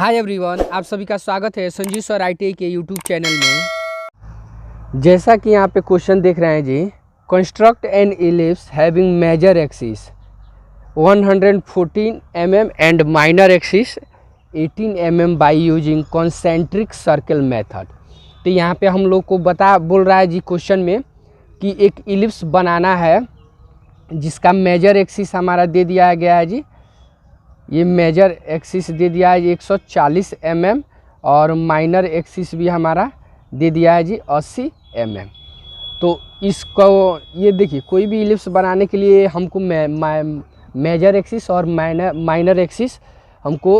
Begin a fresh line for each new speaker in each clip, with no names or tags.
Hi everyone, आप सभी का स्वागत है संजीव सर ITI के यूट्यूब चैनल में। जैसा कि यहाँ पे क्वेश्चन देख रहे हैं जी, construct an ellipse having major axis 114 mm and minor axis 18 mm by using concentric circle method. तो यहाँ पे हम लोग को बोल रहा है जी क्वेश्चन में कि एक इलिप्स बनाना है जिसका मेजर एक्सिस हमारा दे दिया गया है जी, ये मेजर एक्सिस दे दिया है 140 mm और माइनर एक्सिस भी हमारा दे दिया है जी 80 mm। तो इसको ये देखिए, कोई भी इलिप्स बनाने के लिए हमको मेजर एक्सिस और माइनर एक्सिस हमको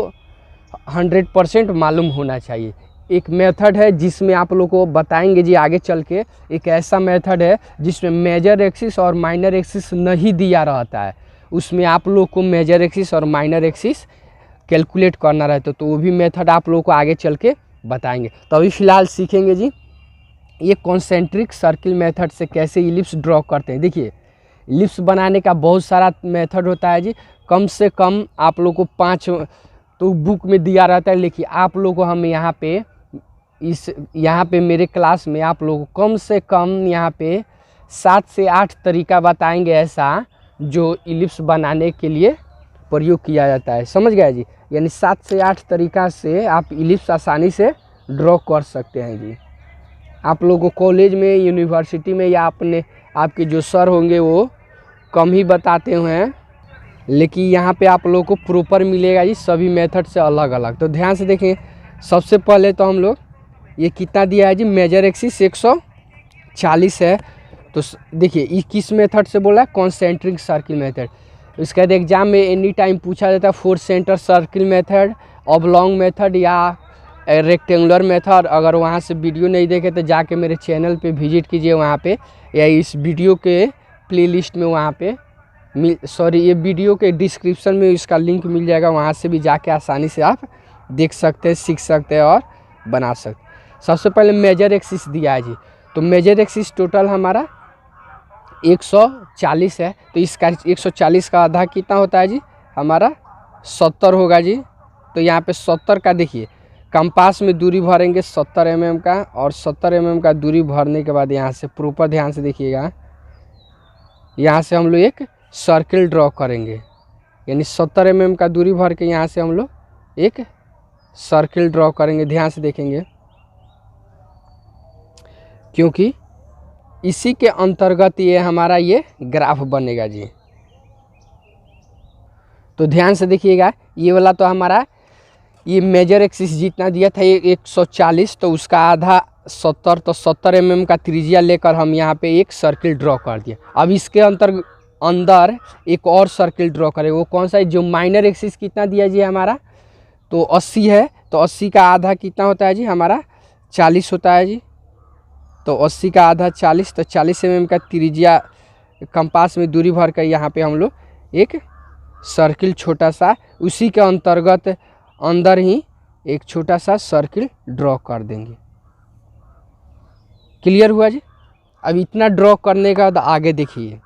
100% मालूम होना चाहिए। एक मेथड है जिसमें आप लोग को बताएंगे जी आगे चल के, एक ऐसा मेथड है जिसमें मेजर एक्सिस और माइनर एक्सिस नहीं दिया रहता है, उसमें आप लोग को मेजर एक्सिस और माइनर एक्सिस कैलकुलेट करना रहता है। तो वो भी मेथड आप लोग को आगे चल के बताएंगे। तो अभी फ़िलहाल सीखेंगे जी ये कॉन्सेंट्रिक सर्किल मेथड से कैसे इलिप्स ड्रॉ करते हैं। देखिए, इलिप्स बनाने का बहुत सारा मेथड होता है जी, कम से कम आप लोग को 5 तो बुक में दिया रहता है, लेकिन आप लोग को हम यहाँ पे मेरे क्लास में आप लोग को कम से कम यहाँ पे 7 से 8 तरीका बताएंगे ऐसा जो इलिप्स बनाने के लिए प्रयोग किया जाता है। समझ गए जी, यानी 7 से 8 तरीका से आप इलिप्स आसानी से ड्रॉ कर सकते हैं जी। आप लोगों को कॉलेज में, यूनिवर्सिटी में या आपके जो सर होंगे वो कम ही बताते हैं, लेकिन यहाँ पे आप लोगों को प्रॉपर मिलेगा जी, सभी मेथड से अलग अलग। तो ध्यान से देखें, सबसे पहले तो हम लोग ये कितना दिया है जी, मेजर एक्सिस 140 है। तो देखिए ये किस मेथड से बोला है, कॉन्सेंट्रिक सर्किल मेथड। इसके बाद एग्जाम में एनी टाइम पूछा जाता है 4 centre circle method, oblong method या रेक्टेंगुलर मेथड। अगर वहाँ से वीडियो नहीं देखे तो जाके मेरे चैनल पे विजिट कीजिए, वहाँ पे या इस वीडियो के प्लेलिस्ट में वहाँ पे ये वीडियो के डिस्क्रिप्शन में इसका लिंक मिल जाएगा, वहाँ से भी जाके आसानी से आप देख सकते हैं, सीख सकते हैं और बना सकते हैं। सबसे पहले मेजर एक्सिस दिया है जी, तो मेजर एक्सिस टोटल हमारा 140 है। तो इसका 140 का आधा कितना होता है जी, हमारा 70 होगा जी। तो यहाँ पे 70 का देखिए, कंपास में दूरी भरेंगे 70 mm का, और 70 mm का दूरी भरने के बाद यहाँ से प्रॉपर ध्यान से देखिएगा, यहाँ से हम लोग एक सर्किल ड्रॉ करेंगे, यानी 70 mm का दूरी भर के यहाँ से हम लोग एक सर्किल ड्रॉ करेंगे। ध्यान से देखेंगे, क्योंकि इसी के अंतर्गत ये हमारा ये ग्राफ बनेगा जी। तो ध्यान से देखिएगा, ये वाला तो हमारा ये मेजर एक्सिस जितना दिया था ये 140, तो उसका आधा 70, तो 70 mm का त्रिज्या लेकर हम यहाँ पे एक सर्किल ड्रॉ कर दिए। अब इसके अंदर एक और सर्किल ड्रॉ करें, वो कौन सा है, जो माइनर एक्सिस कितना दिया जी हमारा, तो 80 है। तो 80 का आधा कितना होता है जी, हमारा 40 होता है जी। तो 80 का आधा 40, तो 40 mm का त्रिज्या कंपास में दूरी भर कर यहाँ पे हम लोग एक सर्किल छोटा सा, उसी के अंतर्गत अंदर ही एक छोटा सा सर्किल ड्रॉ कर देंगे। क्लियर हुआ जी। अब इतना ड्रॉ करने का बाद आगे देखिए,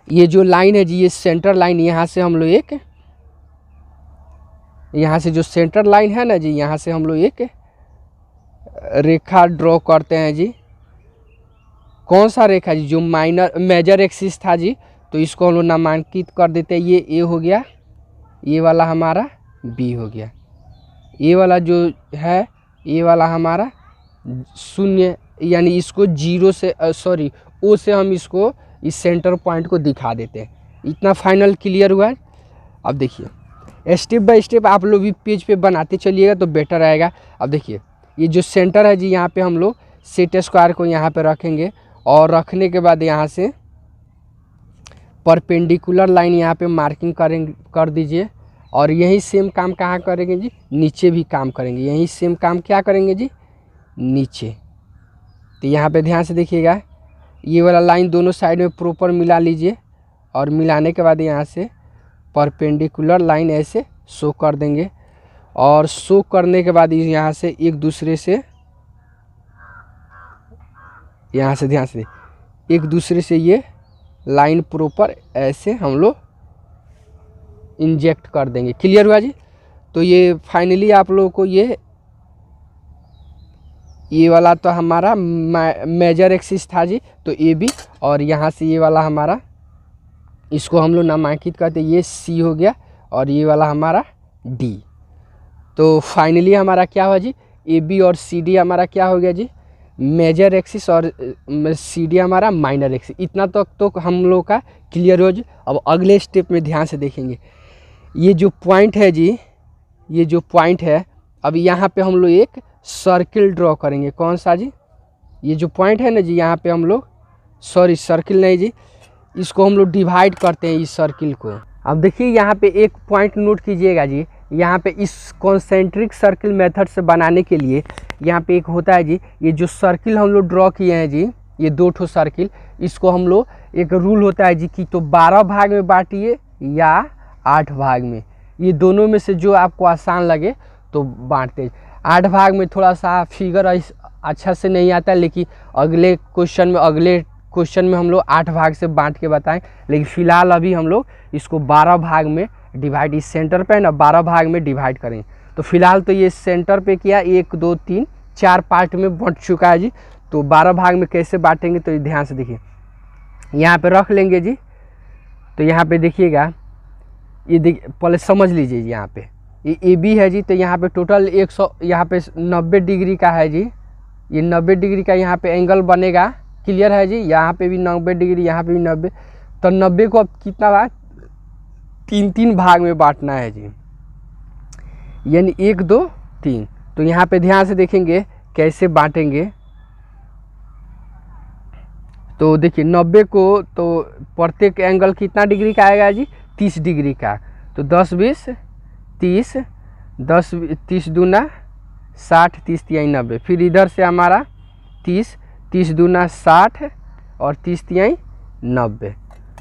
ये जो लाइन है जी, ये सेंटर लाइन, यहाँ से हम लोग यहाँ से जो सेंटर लाइन है ना जी, यहाँ से हम लोग एक रेखा ड्रॉ करते हैं जी। कौन सा रेखा जी, जो मेजर एक्सिस था जी, तो इसको हम लोग नामांकित कर देते हैं। ये ए हो गया, ये वाला हमारा बी हो गया, ये वाला जो है ये वाला हमारा 0, यानी इसको 0 से ओ से हम इसको इस सेंटर पॉइंट को दिखा देते हैं। इतना फाइनल क्लियर हुआ है। अब देखिए, स्टेप बाय स्टेप आप लोग भी पेज पे बनाते चलिएगा तो बेटर रहेगा। अब देखिए, ये जो सेंटर है जी, यहाँ पे हम लोग सेट स्क्वायर को यहाँ पे रखेंगे, और रखने के बाद यहाँ से परपेंडिकुलर लाइन यहाँ पे मार्किंग कर दीजिए। और यही सेम काम कहाँ करेंगे जी, नीचे भी काम करेंगे, यही सेम काम क्या करेंगे जी, नीचे। तो यहाँ पे ध्यान से देखिएगा, ये वाला लाइन दोनों साइड में प्रॉपर मिला लीजिए, और मिलाने के बाद यहाँ से परपेंडिकुलर लाइन ऐसे शो कर देंगे। और शो करने के बाद यहाँ से एक दूसरे से, यहाँ से ध्यान से एक दूसरे से ये लाइन प्रॉपर ऐसे हम लोग इंजेक्ट कर देंगे। क्लियर हुआ जी। तो ये फाइनली आप लोगों को ये वाला तो हमारा मेजर एक्सिस था जी, तो ए बी, और यहाँ से ये वाला हमारा, इसको हम लोग नामांकित करते, ये सी हो गया और ये वाला हमारा डी। तो फाइनली हमारा क्या हुआ जी, ए बी और सी डी हमारा क्या हो गया जी, मेजर एक्सिस, और सी डी हमारा माइनर एक्सिस। इतना तक तो हम लोग का क्लियर हो जी। अब अगले स्टेप में ध्यान से देखेंगे, ये जो पॉइंट है जी, ये जो पॉइंट है, अब यहाँ पे हम लोग एक सर्किल ड्रॉ करेंगे। कौन सा जी, ये जो पॉइंट है ना जी, यहाँ पे हम लोग, सॉरी सर्किल नहीं जी, इसको हम लोग डिवाइड करते हैं इस सर्किल को। अब देखिए यहाँ पे एक पॉइंट नोट कीजिएगा जी, यहाँ पे इस कॉन्सेंट्रिक सर्किल मेथड से बनाने के लिए यहाँ पे एक होता है जी, ये जो सर्किल हम लोग ड्रॉ किए हैं जी, ये 2 ठो सर्किल, इसको हम लोग, एक रूल होता है जी कि तो 12 भाग में बांटिए या 8 भाग में, ये दोनों में से जो आपको आसान लगे तो बांटते। 8 भाग में थोड़ा सा फिगर अच्छा से नहीं आता, लेकिन अगले क्वेश्चन में हम लोग 8 भाग से बांट के बताएं, लेकिन फिलहाल अभी हम लोग इसको 12 भाग में डिवाइड, इस सेंटर पे ना 12 भाग में डिवाइड करें। तो फिलहाल तो ये सेंटर पे किया, 1 2 3 4 पार्ट में बंट चुका है जी। तो 12 भाग में कैसे बांटेंगे, तो ध्यान से देखिए, यहाँ पे रख लेंगे जी। तो यहाँ पे देखिएगा, ये पहले समझ लीजिए जी, यहाँ पे ये ए बी है जी, तो यहाँ पे टोटल 100, यहाँ पे 90 डिग्री का है जी, ये 90 डिग्री का यहाँ पे एंगल बनेगा। क्लियर है जी, यहाँ पे भी 90 डिग्री, यहाँ पे भी 90, तो 90 को अब कितना बार 3 भाग में बांटना है जी, यानी 1 2 3। तो यहाँ पे ध्यान से देखेंगे कैसे बांटेंगे। तो देखिए 90 को, तो प्रत्येक एंगल कितना डिग्री का आएगा जी, 30 डिग्री का। तो 10 20 30, 10 30 दूना 60, 30 तिहाई 90, फिर इधर से हमारा 30, 30 दूना 60 और 30 तिहाई 90।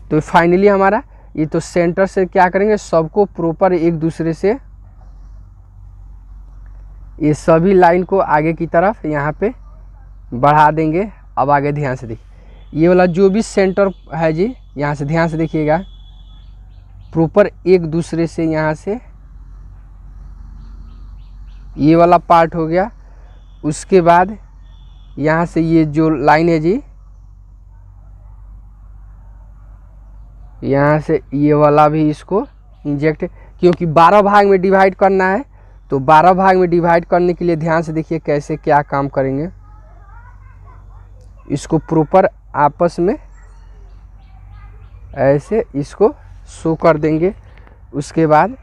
तो फाइनली हमारा ये, तो सेंटर से क्या करेंगे, सबको प्रॉपर एक दूसरे से, ये सभी लाइन को आगे की तरफ यहाँ पे बढ़ा देंगे। अब आगे ध्यान से देखिए, ये वाला जो भी सेंटर है जी, यहाँ से ध्यान से देखिएगा, प्रॉपर एक दूसरे से, यहाँ से ये वाला पार्ट हो गया। उसके बाद यहाँ से ये जो लाइन है जी, यहाँ से ये वाला भी इसको इंजेक्ट, क्योंकि 12 भाग में डिवाइड करना है, तो 12 भाग में डिवाइड करने के लिए ध्यान से देखिए कैसे क्या काम करेंगे। इसको प्रॉपर आपस में ऐसे इसको शो कर देंगे। उसके बाद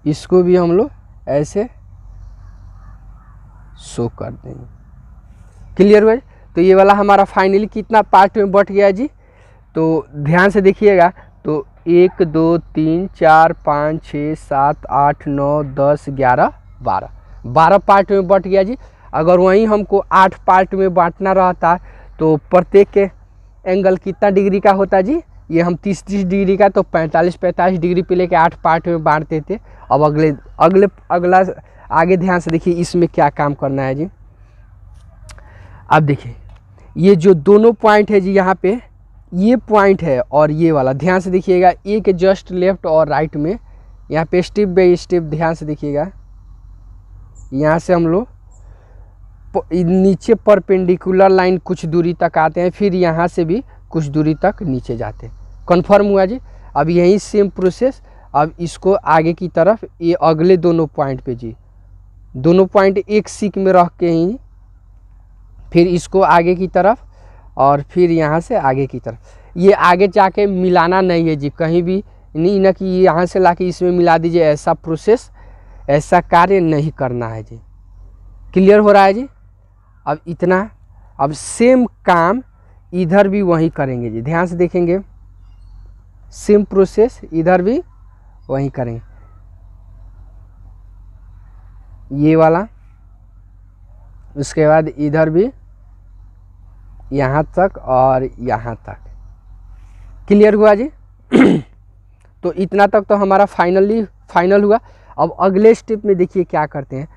इसको भी हम लोग ऐसे शो कर देंगे। क्लियर हुआ? तो ये वाला हमारा फाइनली कितना पार्ट में बट गया जी, तो ध्यान से देखिएगा। तो 1 2 3 4 5 6 7 8 9 10 11 12 पार्ट में बट गया जी। अगर वहीं हमको 8 पार्ट में बांटना रहता तो प्रत्येक के एंगल कितना डिग्री का होता जी, ये हम 30 डिग्री का, तो 45 डिग्री पे लेके 8 पार्ट में बांटते थे। अब अगला आगे ध्यान से देखिए, इसमें क्या काम करना है जी। अब देखिए ये जो दोनों पॉइंट है जी, यहाँ पे ये पॉइंट है और ये वाला, ध्यान से देखिएगा, एक जस्ट लेफ्ट और राइट में, यहाँ पे स्टेप बाई स्टेप ध्यान से देखिएगा। यहाँ से हम लोग नीचे परपेंडिकुलर लाइन कुछ दूरी तक आते हैं, फिर यहाँ से भी कुछ दूरी तक नीचे जाते हैं। कन्फर्म हुआ जी? अब यही सेम प्रोसेस, अब इसको आगे की तरफ, ये अगले दोनों पॉइंट पे जी, दोनों पॉइंट एक सीक में रख के ही फिर इसको आगे की तरफ, और फिर यहाँ से आगे की तरफ। ये आगे जाके मिलाना नहीं है जी, कहीं भी नहीं ना कि यहाँ से लाके इसमें मिला दीजिए, ऐसा प्रोसेस, ऐसा कार्य नहीं करना है जी। क्लियर हो रहा है जी? अब इतना, अब सेम काम इधर भी वही करेंगे जी, ध्यान से देखेंगे, सेम प्रोसेस इधर भी वही करेंगे। ये वाला, उसके बाद इधर भी यहाँ तक और यहाँ तक। क्लियर हुआ जी? तो इतना तक तो हमारा फाइनल हुआ। अब अगले स्टेप में देखिए क्या करते हैं।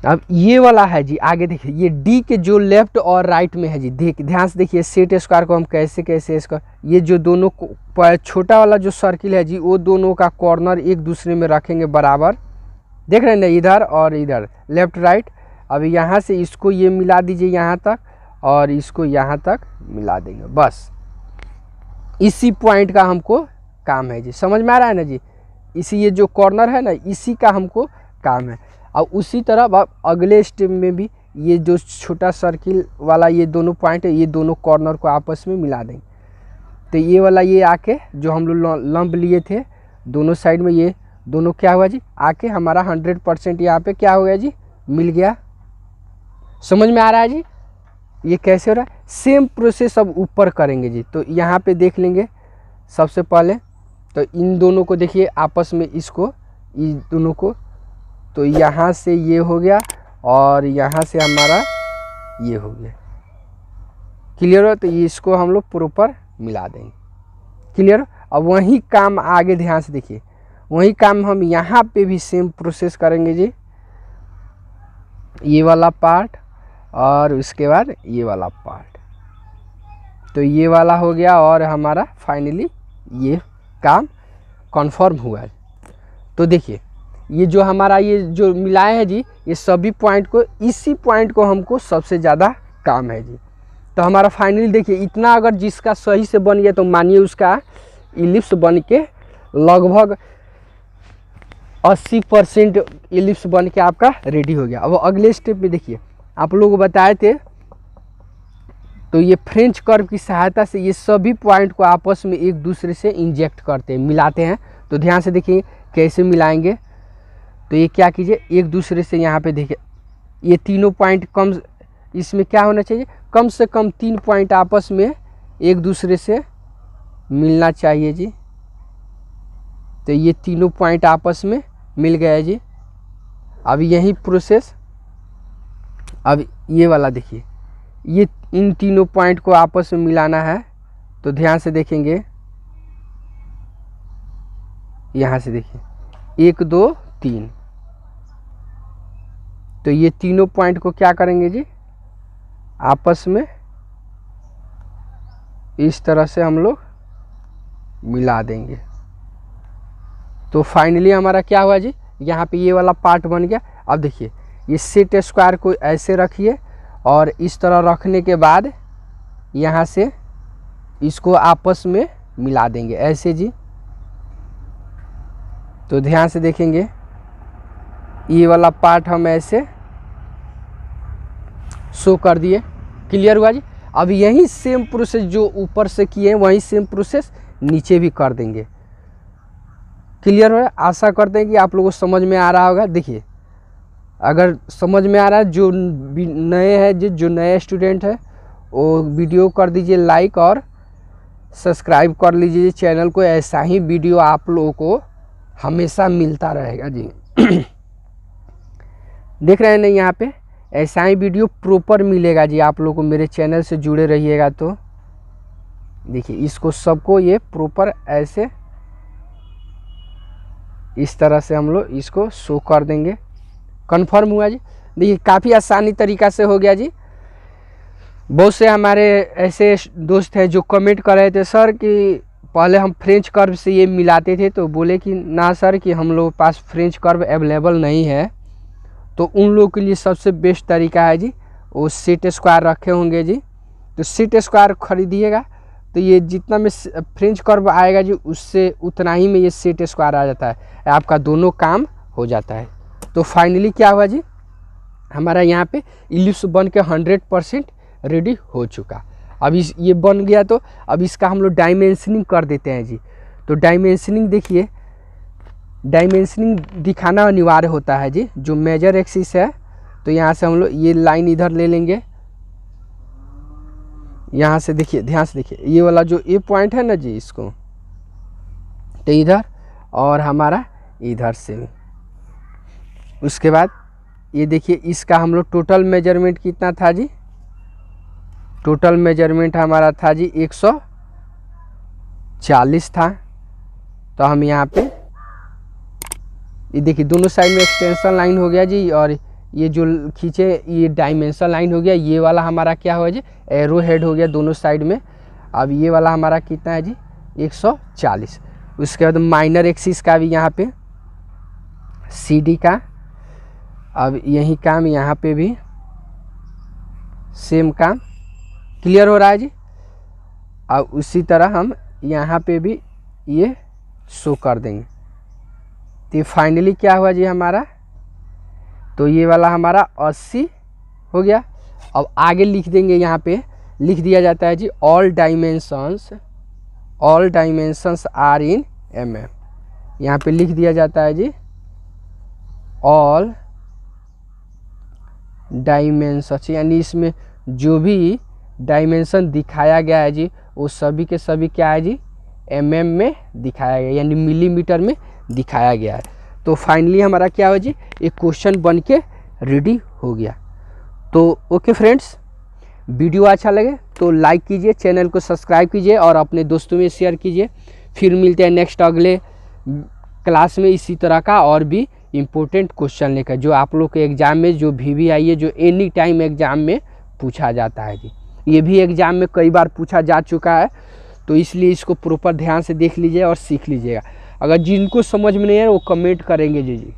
अब ये वाला है जी, आगे देखिए ये डी के जो लेफ्ट और राइट में है जी, ध्यान से देखिए सेट स्क्वायर को हम कैसे कैसे स्क्वायर, ये जो दोनों छोटा वाला जो सर्किल है जी, वो दोनों का कॉर्नर एक दूसरे में रखेंगे बराबर, देख रहे हैं ना, इधर और इधर लेफ्ट राइट। अब यहाँ से इसको ये मिला दीजिए यहाँ तक और इसको यहाँ तक मिला देंगे, बस इसी पॉइंट का हमको काम है जी, समझ में आ रहा है ना जी। इसी ये जो कॉर्नर है ना, इसी का हमको काम है। और उसी तरह अब अगले स्टेप में भी ये जो छोटा सर्किल वाला ये दोनों पॉइंट है, ये दोनों कॉर्नर को आपस में मिला देंगे। तो ये वाला ये आके जो हम लोग लंब लिए थे दोनों साइड में, ये दोनों क्या हुआ जी, आके हमारा 100% यहाँ पे क्या हो गया जी, मिल गया। समझ में आ रहा है जी ये कैसे हो रहा है। सेम प्रोसेस अब ऊपर करेंगे जी। तो यहाँ पे देख लेंगे सबसे पहले, तो इन दोनों को देखिए आपस में, इसको इस दोनों को, तो यहाँ से ये हो गया और यहाँ से हमारा ये हो गया, क्लियर हो। तो इसको हम लोग प्रॉपर मिला देंगे, क्लियर। अब वही काम आगे ध्यान से देखिए, वही काम हम यहाँ पे भी सेम प्रोसेस करेंगे जी। ये वाला पार्ट और उसके बाद ये वाला पार्ट, तो ये वाला हो गया और हमारा फाइनली ये काम कन्फर्म हुआ है। तो देखिए ये जो हमारा ये जो मिलाए हैं जी, ये सभी पॉइंट को, इसी पॉइंट को हमको सबसे ज़्यादा काम है जी। तो हमारा फाइनली देखिए इतना अगर जिसका सही से बन गया तो मानिए उसका इलिप्स बन के लगभग 80% इलिप्स बन के आपका रेडी हो गया। अब अगले स्टेप में देखिए आप लोग को बताए थे, तो ये फ्रेंच कर्व की सहायता से ये सभी पॉइंट को आपस में एक दूसरे से इंजेक्ट करते हैं, मिलाते हैं। तो ध्यान से देखिए कैसे मिलाएंगे। तो ये क्या कीजिए, एक दूसरे से यहाँ पे देखिए ये तीनों पॉइंट कम, इसमें क्या होना चाहिए, कम से कम 3 पॉइंट आपस में एक दूसरे से मिलना चाहिए जी। तो ये तीनों पॉइंट आपस में मिल गया जी। अब यही प्रोसेस, अब ये वाला देखिए, ये इन तीनों पॉइंट को आपस में मिलाना है। तो ध्यान से देखेंगे, यहाँ से देखिए 1 2 3, तो ये तीनों पॉइंट को क्या करेंगे जी, आपस में इस तरह से हम लोग मिला देंगे। तो फाइनली हमारा क्या हुआ जी, यहाँ पे ये वाला पार्ट बन गया। अब देखिए ये सेट स्क्वायर को ऐसे रखिए और इस तरह रखने के बाद यहाँ से इसको आपस में मिला देंगे ऐसे जी। तो ध्यान से देखेंगे, ये वाला पार्ट हम ऐसे शो कर दिए, क्लियर हुआ जी। अब यही सेम प्रोसेस जो ऊपर से किए हैं वही सेम प्रोसेस नीचे भी कर देंगे, क्लियर हो। आशा करते हैं कि आप लोगों को समझ में आ रहा होगा। देखिए अगर समझ में आ रहा है, जो नए हैं, जो नए स्टूडेंट है वो वीडियो कर दीजिए लाइक और सब्सक्राइब कर लीजिए चैनल को। ऐसा ही वीडियो आप लोगों को हमेशा मिलता रहेगा जी। देख रहे हैं ना, यहाँ पे ऐसा ही वीडियो प्रॉपर मिलेगा जी आप लोगों को। मेरे चैनल से जुड़े रहिएगा। तो देखिए इसको सबको ये प्रॉपर ऐसे इस तरह से हम लोग इसको शो कर देंगे। कन्फर्म हुआ जी। देखिए काफ़ी आसानी तरीका से हो गया जी। बहुत से हमारे ऐसे दोस्त हैं जो कमेंट कर रहे थे सर कि पहले हम फ्रेंच कर्व से ये मिलाते थे, तो बोले कि ना सर कि हम लोग पास फ्रेंच कर्व अवेलेबल नहीं है। तो उन लोगों के लिए सबसे बेस्ट तरीका है जी, वो सेट स्क्वायर रखे होंगे जी। तो सेट स्क्वायर खरीदिएगा तो ये जितना में फ्रेंच कर्व आएगा जी, उससे उतना ही में ये सेट स्क्वायर आ जाता है, आपका दोनों काम हो जाता है। तो फाइनली क्या हुआ जी, हमारा यहाँ पे इलिप्स बन के 100% रेडी हो चुका। अब इस ये बन गया, तो अब इसका हम लोग डायमेंशनिंग कर देते हैं जी। तो डायमेंशनिंग देखिए, डायमेंशनिंग दिखाना अनिवार्य होता है जी। जो मेजर एक्सिस है, तो यहाँ से हम लोग ये लाइन इधर ले लेंगे। यहाँ से देखिए, ध्यान से देखिए, ये वाला जो ए पॉइंट है ना जी, इसको तो इधर और हमारा इधर से। उसके बाद ये देखिए इसका हम लोग टोटल मेजरमेंट कितना था जी, टोटल मेजरमेंट हमारा था जी 140 था। तो हम यहाँ पे ये देखिए दोनों साइड में एक्सटेंशन लाइन हो गया जी, और ये जो खींचे ये डायमेंशन लाइन हो गया, ये वाला हमारा क्या हुआ जी एरो हेड हो गया दोनों साइड में। अब ये वाला हमारा कितना है जी 140। उसके बाद माइनर एक्सिस का भी यहाँ पे CD का, अब यही काम यहाँ पे भी सेम काम। क्लियर हो रहा है जी। अब उसी तरह हम यहाँ पे भी ये शो कर देंगे। तो फाइनली क्या हुआ जी हमारा, तो ये वाला हमारा 80 हो गया। अब आगे लिख देंगे, यहाँ पे लिख दिया जाता है जी all dimensions are in mm। यहाँ पे लिख दिया जाता है जी ऑल डायमेंशंस, यानी इसमें जो भी डायमेंशन दिखाया गया है जी वो सभी के सभी क्या है जी mm में दिखाया गया, यानी मिलीमीटर में दिखाया गया है। तो फाइनली हमारा क्या हो जी एक क्वेश्चन बन के रेडी हो गया। तो ओके फ्रेंड्स, वीडियो अच्छा लगे तो लाइक कीजिए, चैनल को सब्सक्राइब कीजिए और अपने दोस्तों में शेयर कीजिए। फिर मिलते हैं नेक्स्ट अगले क्लास में इसी तरह का और भी इम्पोर्टेंट क्वेश्चन लेकर, जो आप लोग के एग्ज़ाम में जो VVIA जो एनी टाइम एग्ज़ाम में पूछा जाता है जी। ये भी एग्ज़ाम में कई बार पूछा जा चुका है, तो इसलिए इसको प्रॉपर ध्यान से देख लीजिए और सीख लीजिएगा। अगर जिनको समझ में नहीं है वो कमेंट करेंगे जी।